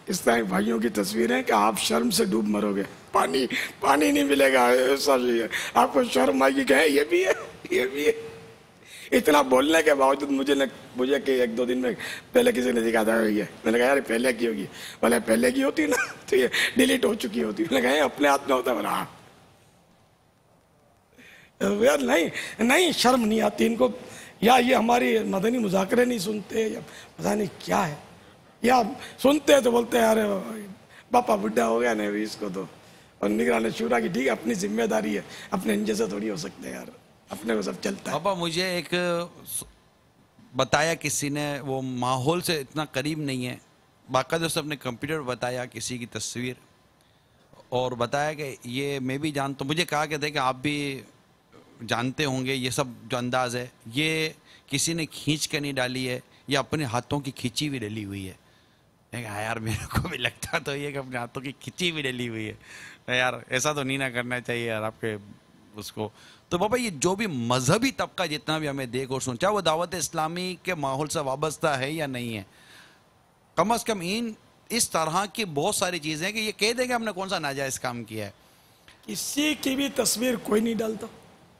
اسلامی بھائیوں کی تصویریں کہ آپ شرم سے ڈوب مرو گے. پانی نہیں ملے گا، ایسا بھی ہے. آپ کو شرم آئے گی کہ یہ بھی ہے، یہ بھی ہے. اتنا بولنے کے باوجود مجھے کہ ایک دو دن میں پہلے کسی نے دکھا تھا یہ. میں نے کہا یار پہلے کی ہوگی، بولے پہلے کی ہوتی نا تو یہ ڈیلیٹ ہو چکی ہوتی. میں نے کہا اپنے ہاتھ میں ہوتا. بولا یار نہیں شرم نہیں آتی ان کو، یا یہ ہماری مدنی مذاکرے نہیں سنتے، یا پتہ نہیں کیا ہے، یا سنتے تو بولتے ہیں یار باپا بڈھا ہو گیا نہیں اس کو تو. اور نگران شورا کی ٹھیک ہے اپنی ذمہ داری ہے، اپنے انجے سے تھوڑی ہو سکتے ہیں یار، اپنے کو سب چلتا ہے. پاپا مجھے ایک بتایا کسی نے، وہ ماحول سے اتنا قریب نہیں ہے، باقاعدہ سے اپنے کمپیوٹر بتایا کسی کی تصویر، اور بتایا کہ یہ میں بھی جانتا ہوں. مجھے کہا کہ دیکھیں آپ بھی جانتے ہوں گے یہ سب جو انداز ہے یہ کسی نے کھینچ کے نہیں ڈالی ہے، یہ اپنے ہاتھوں کی کھینچی ہوئی ڈلی ہوئی ہے. یار میرے کو بھی لگتا تو یہ کہ اپنے ہاتھوں کی کھینچی ہوئی ڈلی ہوئی ہے. یار ایسا تو نہیں نہ کرنا چاہیے یار آپ کے اس کو. تو بابا یہ جو بھی مذہبی طبقہ جتنا بھی ہمیں دیکھ اور سن، چاہے وہ دعوت اسلامی کے ماحول سے وابستہ ہے یا نہیں ہے، کم از کم اس طرح کی بہت ساری چیزیں کہ یہ کہہ دیں کہ ہم نے کون سا ناجائز کام کیا ہے. کسی کی بھی تصویر کوئی نہیں ڈالتا،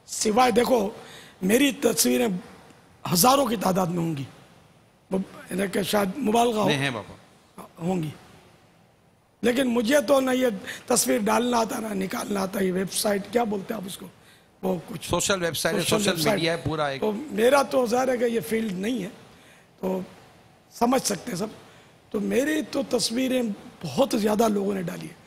سوائے دیکھو میری تصویریں ہزاروں کی تعداد میں ہوں گی، کہ شاید مبالغہ ہوں گی، لیکن مجھے تو نہ یہ تصویر ڈالنا آتا نہ نکالنا آتا. یہ ویب سائٹ کیا بولتے ہیں آپ اس کو، وہ کچھ social website, social media ہے پورا ایک. تو میرا تو ظاہر ہے کہ یہ فیلڈ نہیں ہے، تو سمجھ سکتے ہیں سب. تو میری تو تصویریں بہت زیادہ لوگوں نے ڈالی ہے.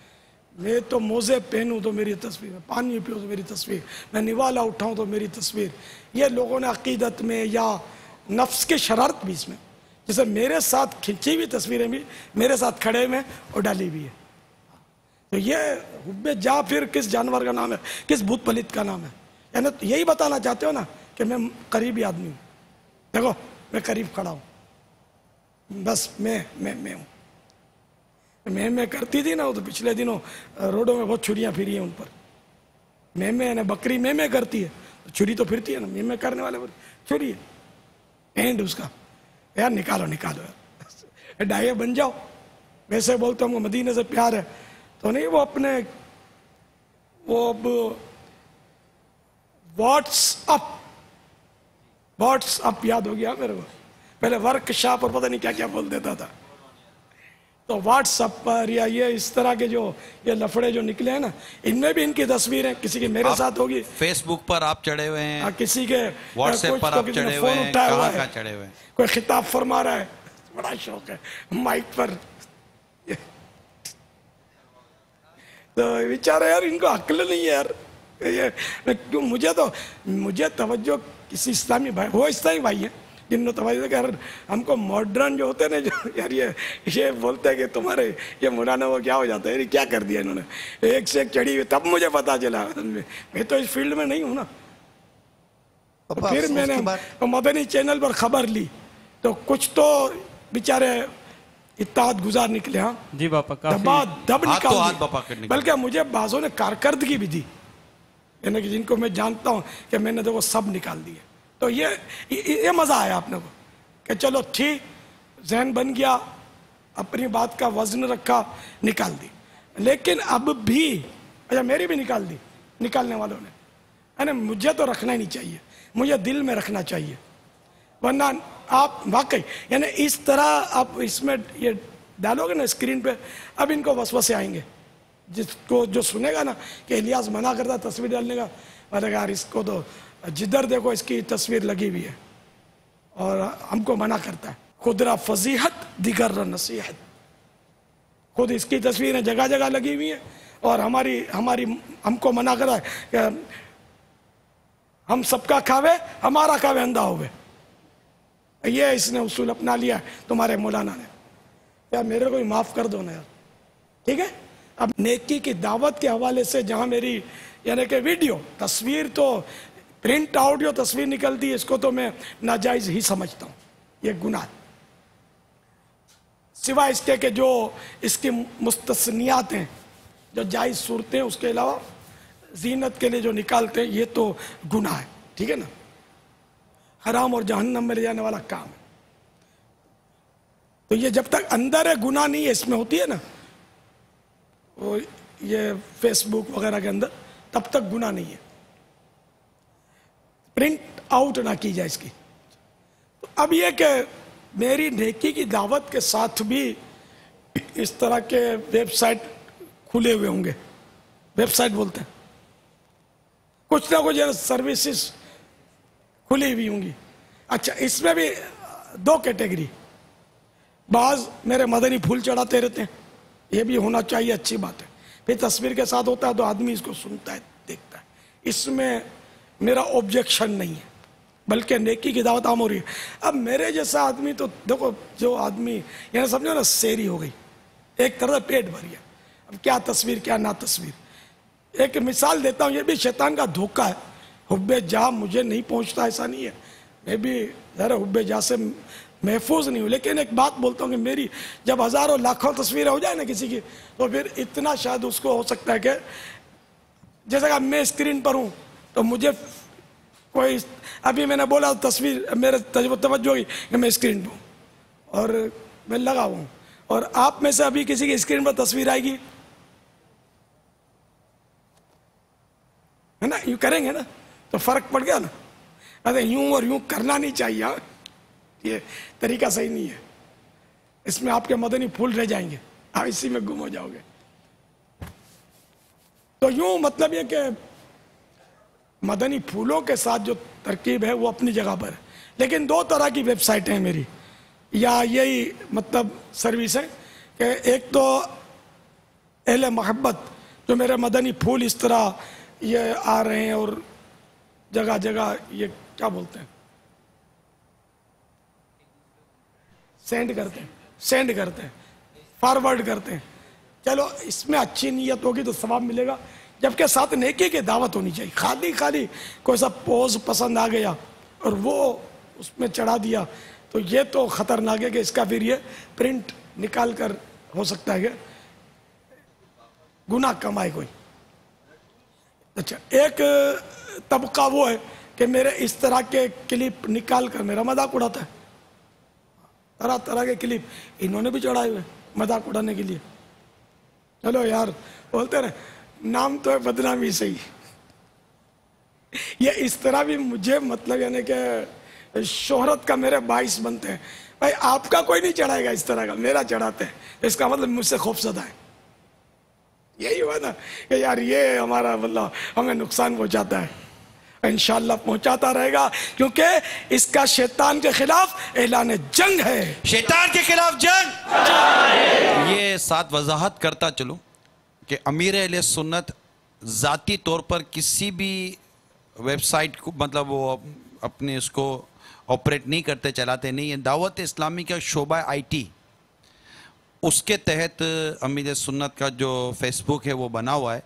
میں تو موزے پہنوں تو میری تصویر، پانی پیوں تو میری تصویر، میں نوالا اٹھاؤں تو میری تصویر. یہ لوگوں نے عقیدت میں یا نفس کے شرارت بھی اس میں جیسے میرے ساتھ کھینچی ہوئی تصویریں بھی میرے ساتھ کھڑے میں اور ڈالی بھی ہے. تو یہ حب جا پھر کس جانور کا نام ہے, کس بھوت پلیت کا نام ہے؟ یعنی یہی بتانا چاہتے ہو نا کہ میں قریبی آدمی ہوں. دیکھو میں قریب کھڑا ہوں, بس میں ہوں. میں کرتی تھی نا, وہ تو پچھلے دنوں روڈوں میں بہت چھریاں پھری ہیں ان پر. میں بکری میں کرتی ہے, چھری تو پھرتی ہے نا, میں کرنے والے پر چھری ہے. اینڈ اس کا یار نکالو یار, ڈائیے بن جاؤ. ویسے بولتے ہم کو مدینے سے پیار ہے تو نہیں, وہ اپنے وہ اب واٹس اپ یاد ہو گیا میرے کو. پہلے ورک شاپ اور پتہ نہیں کیا کیا بول دیتا تھا. تو واٹس اپ پر یا یہ اس طرح کے جو یہ لفڑے جو نکلے ہیں نا, ان میں بھی ان کی تصویریں, کسی کی میرے ساتھ ہوگی, فیس بک پر آپ چڑھے ہوئے ہیں, کسی کے واٹس ایپ پر آپ چڑھے ہوئے ہیں, کہاں چڑھے ہوئے ہیں, کوئی خطاب فرما رہا ہے, بڑا شوق ہے مائک پر. تو بیچارے یار ان کو عقل نہیں ہے یار. مجھے توجہ کسی اسلامی بھائی, وہ اسلامی بھائی ہیں جن نے توجہ کہ ہم کو ماڈرن جو ہوتے ہیں نا, جو یار یہ بولتے ہیں کہ تمہارے یہ مولانا وہ کیا ہو جاتا ہے, کیا کر دیا انہوں نے, ایک سے ایک چڑھی ہوئی. تب مجھے پتا چلا, میں تو اس فیلڈ میں نہیں ہوں نا. پھر میں نے مدنی چینل پر خبر لی تو کچھ تو بیچارے اطاعت گزار نکلے. ہاں جی باپا, دب نکال, بلکہ مجھے بعضوں نے کارکردگی بھی دی, یعنی کہ جن کو میں جانتا ہوں کہ میں نے دیکھو سب نکال دیے. تو یہ مزہ آیا آپ نے کو کہ چلو ٹھیک, ذہن بن گیا, اپنی بات کا وزن رکھا, نکال دی. لیکن اب بھی اچھا میری بھی نکال دی نکالنے والوں نے, یعنی مجھے تو رکھنا ہی نہیں چاہیے, مجھے دل میں رکھنا چاہیے. ورنہ آپ واقعی یعنی اس طرح آپ اس میں یہ ڈالو گے نا اسکرین پہ, اب ان کو وسوسے آئیں گے. جس کو جو سنے گا نا کہ الیاس منع کرتا تصویر ڈالنے کا, بولے گا یار اس کو تو جدھر دیکھو اس کی تصویر لگی ہوئی ہے اور ہم کو منع کرتا ہے. خود را فضیحت دیگر را نصیحت, خود اس کی تصویریں جگہ جگہ لگی ہوئی ہیں اور ہم کو منع کرا ہے کہ ہم سب کا کھاوے ہمارا کھاوے اندھا ہوئے. یہ اس نے اصول اپنا لیا ہے تمہارے مولانا نے. یار میرے کو معاف کر دو نا یار, ٹھیک ہے. اب نیکی کی دعوت کے حوالے سے جہاں میری یعنی کہ ویڈیو تصویر تو پرنٹ آؤٹ جو تصویر نکلتی ہے اس کو تو میں ناجائز ہی سمجھتا ہوں, یہ گناہ. سوائے اس کے کہ جو اس کی مستثنیات ہیں, جو جائز صورتیں, اس کے علاوہ زینت کے لیے جو نکالتے ہیں یہ تو گناہ ہے, ٹھیک ہے نا, حرام اور جہنم میں لے جانے والا کام ہے. تو یہ جب تک اندر ہے گناہ نہیں ہے, اس میں ہوتی ہے نا وہ یہ فیس بک وغیرہ کے اندر, تب تک گناہ نہیں ہے. پرنٹ آؤٹ نہ کی جائے اس کی. تو اب یہ کہ میری نیکی کی دعوت کے ساتھ بھی اس طرح کے ویب سائٹ کھلے ہوئے ہوں گے, ویب سائٹ بولتے ہیں, کچھ نہ کچھ سروسز کھلی ہوئی ہوں گی. اچھا اس میں بھی دو کیٹیگری, بعض میرے مدنی پھول چڑھاتے رہتے ہیں, یہ بھی ہونا چاہیے, اچھی بات ہے. پھر تصویر کے ساتھ ہوتا ہے تو آدمی اس کو سنتا ہے, دیکھتا ہے, اس میں میرا آبجیکشن نہیں ہے, بلکہ نیکی کی دعوت عام ہو رہی ہے. اب میرے جیسا آدمی تو دیکھو, جو آدمی یعنی سمجھو نا سیری ہو گئی, ایک طرح سے پیٹ بھر گیا, اب کیا تصویر کیا نہ تصویر. ایک مثال دیتا ہوں, یہ بھی شیطان کا دھوکہ ہے. حب جا مجھے نہیں پہنچتا ایسا نہیں ہے, میں بھی ذرا حب جا سے محفوظ نہیں ہوں. لیکن ایک بات بولتا ہوں کہ میری جب ہزاروں لاکھوں تصویریں ہو جائے نا کسی کی, تو پھر اتنا شاید اس کو ہو سکتا ہے کہ جیسا کہ میں اسکرین پر ہوں تو مجھے کوئی, ابھی میں نے بولا تصویر میرے توجہ ہوئی کہ میں اسکرین پہ ہوں اور میں لگا ہوں, اور آپ میں سے ابھی کسی کی اسکرین پر تصویر آئے گی ہے نا, یوں کریں گے نا تو فرق پڑ گیا نا. ارے یوں اور یوں کرنا نہیں چاہیے, یہ طریقہ صحیح نہیں ہے. اس میں آپ کے مدنی پھول رہ جائیں گے, آپ اسی میں گم ہو جاؤ گے. تو یوں مطلب یہ کہ مدنی پھولوں کے ساتھ جو ترکیب ہے وہ اپنی جگہ پر ہے. لیکن دو طرح کی ویب سائٹیں ہیں میری, یا یہی مطلب سروس ہے کہ ایک تو اہل محبت جو میرے مدنی پھول اس طرح یہ آ رہے ہیں اور جگہ جگہ یہ کیا بولتے ہیں سینڈ کرتے ہیں فارورڈ کرتے ہیں. چلو اس میں اچھی نیت ہوگی تو ثواب ملے گا, جبکہ ساتھ نیکی کی دعوت ہونی چاہیے. خالی کوئی سا پوز پسند آ گیا اور وہ اس میں چڑھا دیا تو یہ تو خطرناک ہے کہ اس کا پھر یہ پرنٹ نکال کر ہو سکتا ہے کہ گناہ کمائے کوئی. اچھا, ایک طبقہ وہ ہے کہ میرے اس طرح کے کلپ نکال کر میرا مذاق اڑاتا ہے. طرح طرح کے کلپ انہوں نے بھی چڑھائے ہوئے مذاق اڑانے کے لیے. چلو یار, بولتے رہے نام تو ہے بدنامی سے ہی. یہ اس طرح بھی مجھے مطلب یعنی کہ شہرت کا میرے باعث بنتے ہیں. بھائی آپ کا کوئی نہیں چڑھائے گا اس طرح کا, میرا چڑھاتے ہیں, اس کا مطلب مجھ سے خوفزدہ ہے. یہی ہوا نا کہ یار یہ ہمارا مطلب ہمیں نقصان پہنچاتا ہے. انشاءاللہ پہنچاتا رہے گا, کیونکہ اس کا شیطان کے خلاف اعلان جنگ ہے. شیطان کے خلاف جنگ. یہ ساتھ وضاحت کرتا چلوں کہ امیر اہل سنت ذاتی طور پر کسی بھی ویب سائٹ کو مطلب وہ اپنے اس کو آپریٹ نہیں کرتے, چلاتے نہیں ہیں. دعوت اسلامی کا شعبہ آئی ٹی, اس کے تحت امیر سنت کا جو فیس بک ہے وہ بنا ہوا ہے,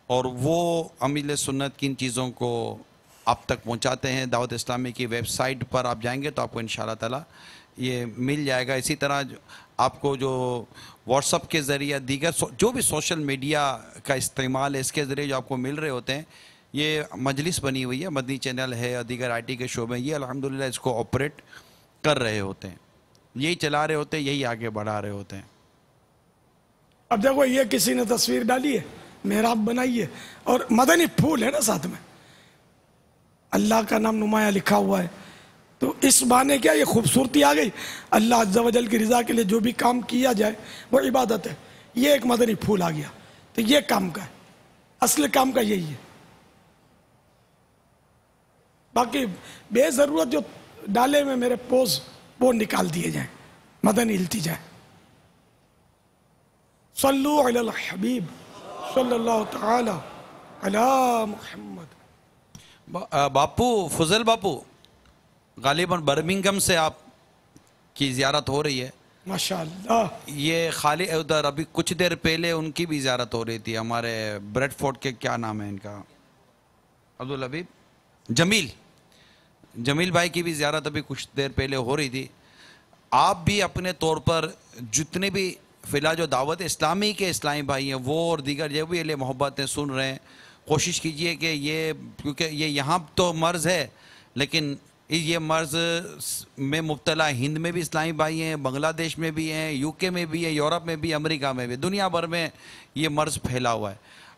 اور وہ امیر سنت کی ان چیزوں کو آپ تک پہنچاتے ہیں. دعوت اسلامی کی ویب سائٹ پر آپ جائیں گے تو آپ کو انشاءاللہ تعالی یہ مل جائے گا. اسی طرح آپ کو جو واٹس اپ کے ذریعے دیگر جو بھی سوشل میڈیا کا استعمال ہے, اس کے ذریعے جو آپ کو مل رہے ہوتے ہیں, یہ مجلس بنی ہوئی ہے, مدنی چینل ہے اور دیگر آئی ٹی کے شعبے, یہ الحمدللہ اس کو آپریٹ کر رہے ہوتے ہیں, یہی چلا رہے ہوتے ہیں, یہی آگے بڑھا رہے ہوتے ہیں. اب دیکھو یہ کسی نے تصویر ڈالی ہے, محراب بنائی ہے, اور مدنی پھول ہے نا ساتھ میں, اللہ کا نام نمایاں لکھا ہوا ہے, تو اس بہانے کیا یہ خوبصورتی آ گئی. اللہ عز و جل کی رضا کے لیے جو بھی کام کیا جائے وہ عبادت ہے. یہ ایک مدنی پھول آ گیا تو یہ کام کا ہے, اصل کام کا یہی ہے. باقی بے ضرورت جو ڈالے میں میرے پوز وہ نکال دیے جائیں, مدنی ہلتی جائے. صلو علی الحبیب صلی اللہ تعالی علی محمد. باپو فضل باپو, غالباً برمنگھم سے آپ کی زیارت ہو رہی ہے ماشاءاللہ. یہ خالی ادھر ابھی کچھ دیر پہلے ان کی بھی زیارت ہو رہی تھی, ہمارے بریڈ فورڈ کے کیا نام ہے ان کا, عبدالحبیب جمیل بھائی کی بھی زیارت ابھی کچھ دیر پہلے ہو رہی تھی. آپ بھی اپنے طور پر جتنے بھی فی الحال جو دعوت اسلامی کے اسلامی بھائی ہیں وہ اور دیگر جو بھی اہل محبتیں سن رہے ہیں, کوشش کیجئے کہ یہ, کیونکہ یہ یہاں تو مرض ہے لیکن یہ مرض میں مبتلا ہند میں بھی اسلامی بھائی ہیں, بنگلہ دیش میں بھی ہیں, یو کے میں بھی ہیں, یورپ میں بھی, امریکہ میں بھی, دنیا بھر میں یہ مرض پھیلا ہوا ہے.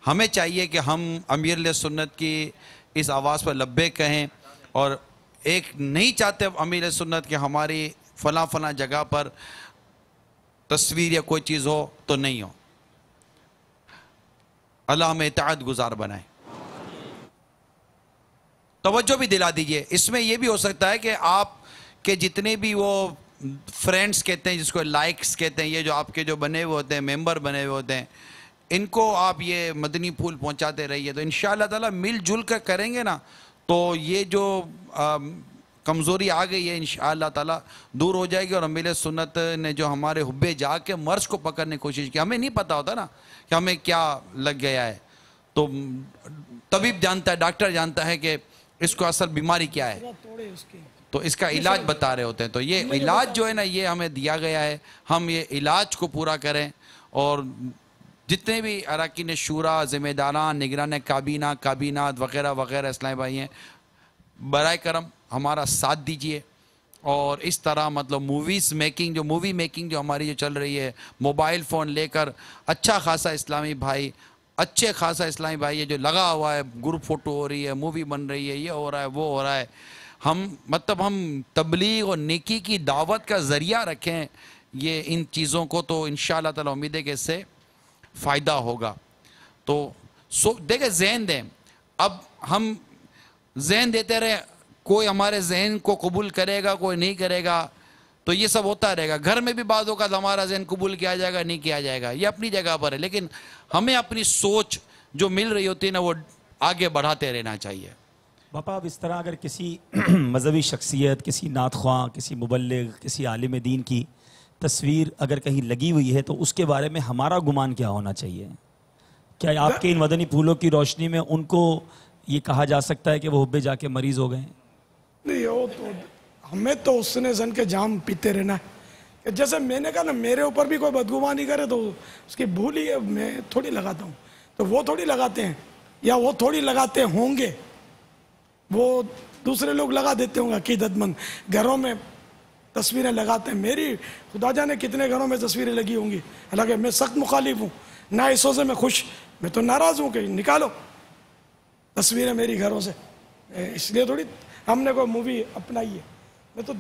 ہمیں چاہیے کہ ہم امیر اہل سنت کی اس آواز پر لبیک کہیں, اور ایک نہیں چاہتے امیر اہل سنت کہ ہماری فلاں جگہ پر تصویر یا کوئی چیز ہو تو نہیں ہو. اللہ ہمیں اطاعت گزار بنائے. توجہ بھی دلا دیجئے, اس میں یہ بھی ہو سکتا ہے کہ آپ کے جتنے بھی وہ فرینڈز کہتے ہیں, جس کو لائکس کہتے ہیں, یہ جو آپ کے جو بنے ہوئے ہوتے ہیں, ممبر بنے ہوئے ہوتے ہیں, ان کو آپ یہ مدنی پھول پہنچاتے رہیے. تو انشاءاللہ تعالی مل جل کر کریں گے نا تو یہ جو کمزوری آ گئی ہے انشاءاللہ تعالی دور ہو جائے گی. اور امیر سنت نے جو ہمارے حبے جا کے مرض کو پکڑنے کی کوشش کی, ہمیں نہیں پتا ہوتا نا کہ ہمیں کیا لگ گیا ہے, تو طبیب جانتا ہے, ڈاکٹر جانتا ہے کہ اس کو اصل بیماری کیا ہے, تو اس کا علاج بتا رہے ہوتے ہیں. تو یہ علاج جو ہے نا یہ ہمیں دیا گیا ہے, ہم یہ علاج کو پورا کریں. اور جتنے بھی اراکین شورا, ذمہ داران, نگران کابینات وغیرہ وغیرہ اسلامی بھائی ہیں, برائے کرم ہمارا ساتھ دیجئے. اور اس طرح مطلب مووی میکنگ جو ہماری جو چل رہی ہے, موبائل فون لے کر اچھا خاصا اسلامی بھائی ہے جو لگا ہوا ہے, گروپ فوٹو ہو رہی ہے, مووی بن رہی ہے, یہ ہو رہا ہے, وہ ہو رہا ہے. ہم تبلیغ اور نیکی کی دعوت کا ذریعہ رکھیں یہ ان چیزوں کو, تو انشاءاللہ تعالی امید ہے کہ اس سے فائدہ ہوگا. تو دیکھیں ذہن دیں, اب ہم ذہن دیتے رہے, کوئی ہمارے ذہن کو قبول کرے گا, کوئی نہیں کرے گا, تو یہ سب ہوتا رہے گا. گھر میں بھی بعض اوقات ہمارا ذہن قبول کیا جائے گا, نہیں کیا جائے گا, یہ اپنی جگہ پر ہے, لیکن ہمیں اپنی سوچ جو مل رہی ہوتی ہے نا وہ آگے بڑھاتے رہنا چاہیے. باپا اب اس طرح اگر کسی مذہبی شخصیت, کسی نعت خواں, کسی مبلغ, کسی عالم دین کی تصویر اگر کہیں لگی ہوئی ہے تو اس کے بارے میں ہمارا گمان کیا ہونا چاہیے؟ کیا آپ کے ان مدنی پھولوں کی روشنی میں ان کو یہ کہا جا سکتا ہے کہ وہ حب جا کے مریض ہو گئے ہیں؟ نہیں، وہ تو ہمیں تو اس نے زن کے جام پیتے رہنا ہے. کہ جیسے میں نے کہا نا، میرے اوپر بھی کوئی بدگمانی کرے تو اس کی بھول ہی ہے، میں تھوڑی لگاتا ہوں. تو وہ تھوڑی لگاتے ہیں، یا وہ تھوڑی لگاتے ہوں گے، وہ دوسرے لوگ لگا دیتے ہوں گے عقیدت مند. گھروں میں تصویریں لگاتے ہیں، میری خدا جانے کتنے گھروں میں تصویریں لگی ہوں گی. حالانکہ میں سخت مخالف ہوں، نہ اسوں سے میں خوش، میں تو ناراض ہوں کہ نکالو تصویریں میری گھروں سے. اس لیے تھوڑی ہم نے کوئی مووی اپنائی ہے. میں تو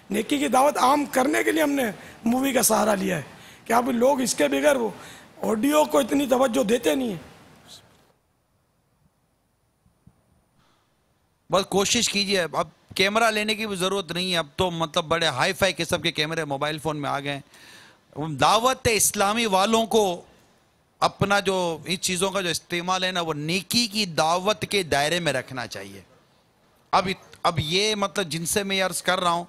نیکی کی دعوت عام کرنے کے لیے ہم نے مووی کا سہارا لیا ہے کہ اب لوگ اس کے بغیر وہ آڈیو کو اتنی توجہ دیتے نہیں ہیں. بس کوشش کیجئے. اب کیمرہ لینے کی بھی ضرورت نہیں ہے، اب تو مطلب بڑے ہائی فائی قسم کے کیمرے موبائل فون میں آ گئے. دعوت اسلامی والوں کو اپنا جو ان چیزوں کا جو استعمال ہے نا، وہ نیکی کی دعوت کے دائرے میں رکھنا چاہیے. اب یہ مطلب جن سے میں عرض کر رہا ہوں،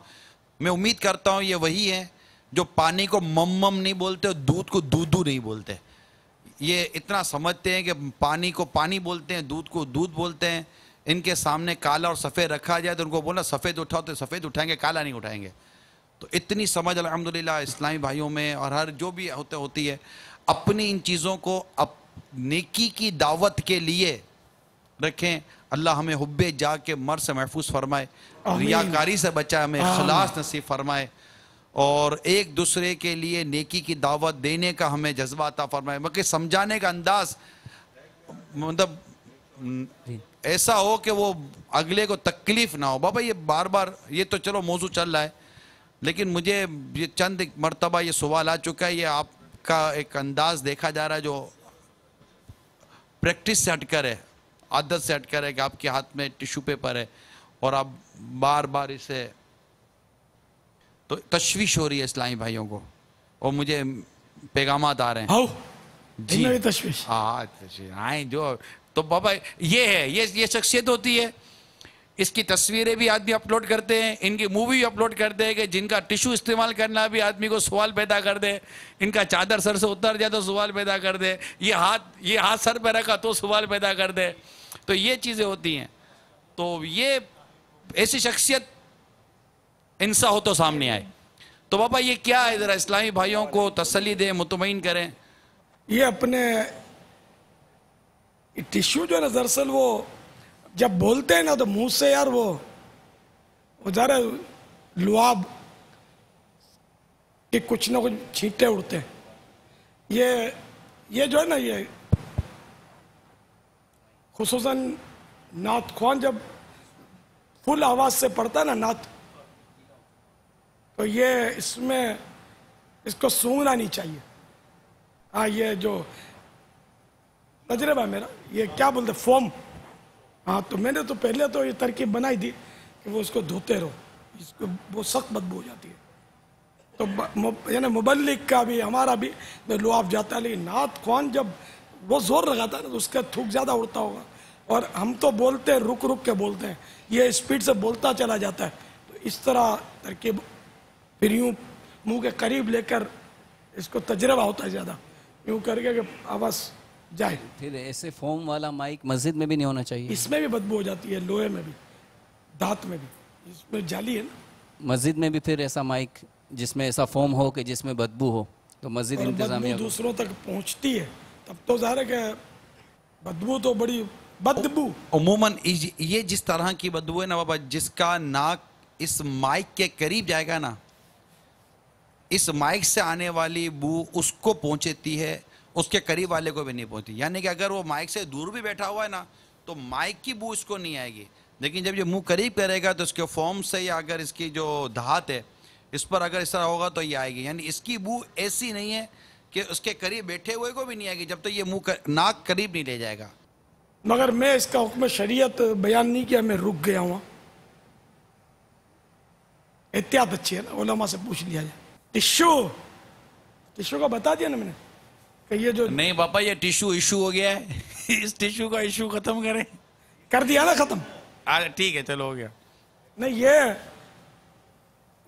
میں امید کرتا ہوں یہ وہی ہے جو پانی کو مم نہیں بولتے اور دودھ کو دودھو نہیں بولتے. یہ اتنا سمجھتے ہیں کہ پانی کو پانی بولتے ہیں، دودھ کو دودھ بولتے ہیں. ان کے سامنے کالا اور سفید رکھا جائے تو ان کو بولا سفید اٹھاؤ تو سفید اٹھائیں گے، کالا نہیں اٹھائیں گے. تو اتنی سمجھ الحمدللہ اسلامی بھائیوں میں اور ہر جو بھی ہوتی ہے، اپنی ان چیزوں کو نیکی کی دعوت کے لیے رکھیں. اللہ ہمیں حب جا کے مر سے محفوظ فرمائے، ریاکاری سے بچائے، ہمیں اخلاص نصیب فرمائے، اور ایک دوسرے کے لیے نیکی کی دعوت دینے کا ہمیں جذبہ عطا فرمائے. مگر سمجھانے کا انداز مطلب ایسا ہو کہ وہ اگلے کو تکلیف نہ ہو. بابا یہ بار بار یہ تو چلو موضوع چل رہا ہے، لیکن مجھے یہ چند مرتبہ یہ سوال آ چکا ہے. یہ آپ کا ایک انداز دیکھا جا رہا ہے جو پریکٹس سے ہٹ کر ہے، عادت سے ہٹ کر ہے، کہ آپ کے ہاتھ میں ٹیشو پیپر ہے اور آپ بار بار اسے، تو تشویش ہو رہی ہے اسلامی بھائیوں کو، اور مجھے پیغامات آ رہے ہیں. جی تشویش آئیں جو. تو بابا یہ ہے، یہ شخصیت ہوتی ہے. اس کی تصویریں بھی آدمی اپلوڈ کرتے ہیں، ان کی مووی بھی اپلوڈ کرتے ہیں کہ جن کا ٹیشو استعمال کرنا بھی آدمی کو سوال پیدا کر دے، ان کا چادر سر سے اتر جائے تو سوال پیدا کر دے، یہ ہاتھ سر پہ رکھا تو سوال پیدا کر دے. تو یہ چیزیں ہوتی ہیں. تو یہ ایسی شخصیت انسا ہو تو سامنے آئے. تو بابا یہ کیا ہے، ذرا اسلامی بھائیوں کو تسلی دیں، مطمئن کریں. یہ اپنے ٹیشو جو ہے نا، دراصل وہ جب بولتے ہیں نا تو منہ سے یار وہ ذرا لعاب کہ کچھ نہ کچھ چھینٹے اڑتے ہیں. یہ جو ہے نا، یہ خصوصاً نعت خوان جب فل آواز سے پڑھتا ہے نا نعت، تو یہ اس کو سونگنا نہیں چاہیے. ہاں، یہ جو تجربہ میرا، یہ کیا بولتے فوم، ہاں، تو میں نے تو پہلے تو یہ ترکیب بنائی تھی کہ وہ اس کو دھوتے رہو، اس کو بہت سخت بدبو ہو جاتی ہے. تو یعنی مبلغ کا بھی ہمارا بھی لعاب جاتا ہے. لیکن نعت خوان جب وہ زور لگاتا ہے نا تو اس کا تھوک زیادہ اڑتا ہوگا، اور ہم تو بولتے ہیں رک رک کے بولتے ہیں، یہ اسپیڈ سے بولتا چلا جاتا ہے. تو اس طرح ترکیب پھر یوں منہ کے قریب لے کر اس کو تجربہ ہوتا ہے زیادہ، یوں کر کے کہ آواز جائے. پھر ایسے فوم والا مائک مسجد میں بھی نہیں ہونا چاہیے. اس میں بھی بدبو ہو جاتی ہے، لوہے میں بھی، دھات میں بھی، اس میں جالی ہے نا. مسجد میں بھی پھر ایسا مائک جس میں ایسا فوم ہو کہ جس میں بدبو ہو، تو مسجد انتظامیہ بدبو دوسروں تک پہنچتی ہے، تب تو ظاہر ہے کہ بدبو تو بڑی بدبو. عموماً یہ جس طرح کی بدبو ہے نا بابا، جس کا ناک اس مائک کے قریب جائے گا نا، اس مائک سے آنے والی بو اس کو پہنچتی ہے، اس کے قریب والے کو بھی نہیں پہنچتی. یعنی کہ اگر وہ مائک سے دور بھی بیٹھا ہوا ہے نا تو مائک کی بو اس کو نہیں آئے گی، لیکن جب یہ منہ قریب کرے گا تو اس کے فارم سے، یا اگر اس کی جو دھات ہے اس پر اگر اس طرح ہوگا تو یہ آئے گی. یعنی اس کی بو ایسی نہیں ہے کہ اس کے قریب بیٹھے ہوئے کو بھی نہیں آئے گی جب تک یہ ناک قریب نہیں لے جائے گا. مگر میں اس کا حکم شریعت بیان نہیں کیا، میں رک گیا ہوں. احتیاط اچھی ہے نا، علماء سے پوچھ لیا جائے. ٹیشو کا بتا دیا نا میں نے کہ یہ جو نہیں بابا، یہ ٹیشو ایشو ہو گیا ہے. اس ٹیشو کا ایشو ختم کریں. کر دیا نا ختم. ٹھیک ہے، چلو ہو گیا. نہیں،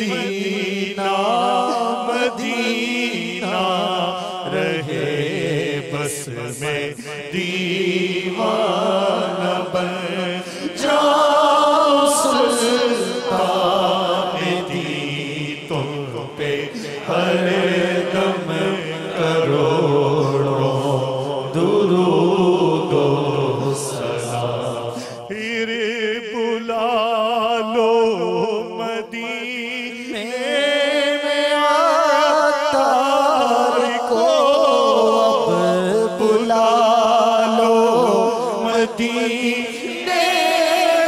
مدینہ مدینہ رہے بس میں دیوانہ بن جاؤ سلطان دی تم پہ ہر دم کروڑوں درود و سلام پھر بلا لو مدینے میں عطار کو اب بلا لو مدینے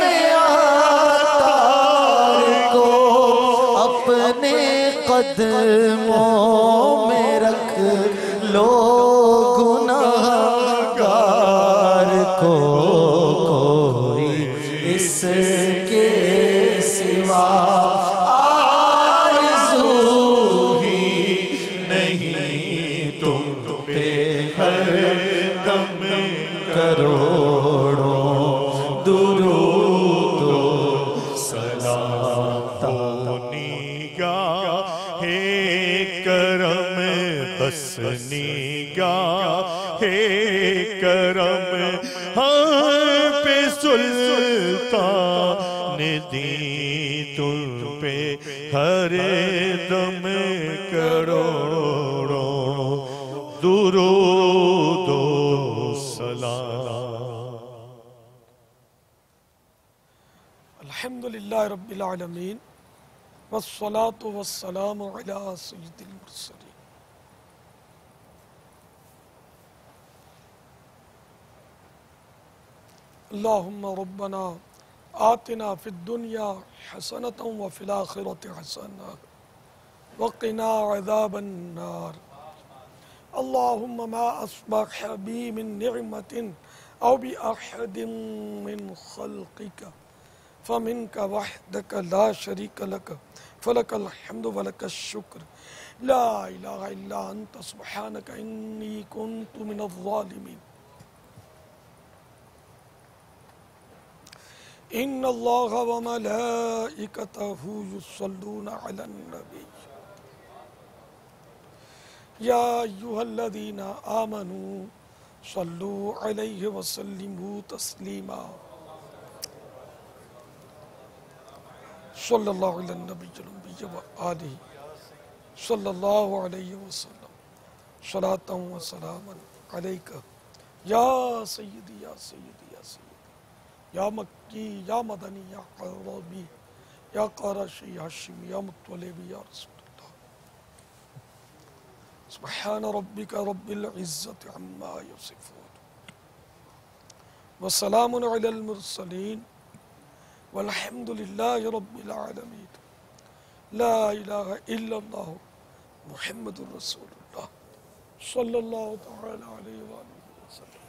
میں عطار کو اپنے قدموں میں رکھ لو گناہگار کو کوئی اس کے سوا آرزو ہی نہیں تم پہ ہر دم کروڑوں درود و سلام نگاہ کرم بس نگاہ کرم ہم پہ سلطان دی تم پہ ہر دم کروڑوں درود و سلام الحمدللہ رب العالمین والصلاة والسلام علی سید المرسلین. اللہم ربنا آتنا فی الدنیا حسنة وفی الآخرة حسنة وقنا عذاب النار. اللہم ما اصبح بی من نعمت او بأحد من خلقک فمنك وحدك لا شريك لك فلك الحمد ولك الشكر لا إله إلا أنت سبحانك إني كنت من الظالمين. إن الله وملائكته يصلون على النبي يا أيها الذين آمنوا صلوا عليه وسلموا تسليما. صلی اللہ علیہ النبی النبی وآلہ صلی اللہ علیہ وسلم صلاة و سلاما علیکہ یا سیدی یا سیدی یا سیدی یا مکی یا مدنی یا عربی یا قرشی یا ہاشمی یا مطلبی یا رسول اللہ. سبحان ربک رب العزت عما یصفون وسلام علی المرسلین والحمد للہ رب العالمین. لا الہ الا اللہ محمد رسول اللہ صلی اللہ تعالی علیہ وآلہ وسلم.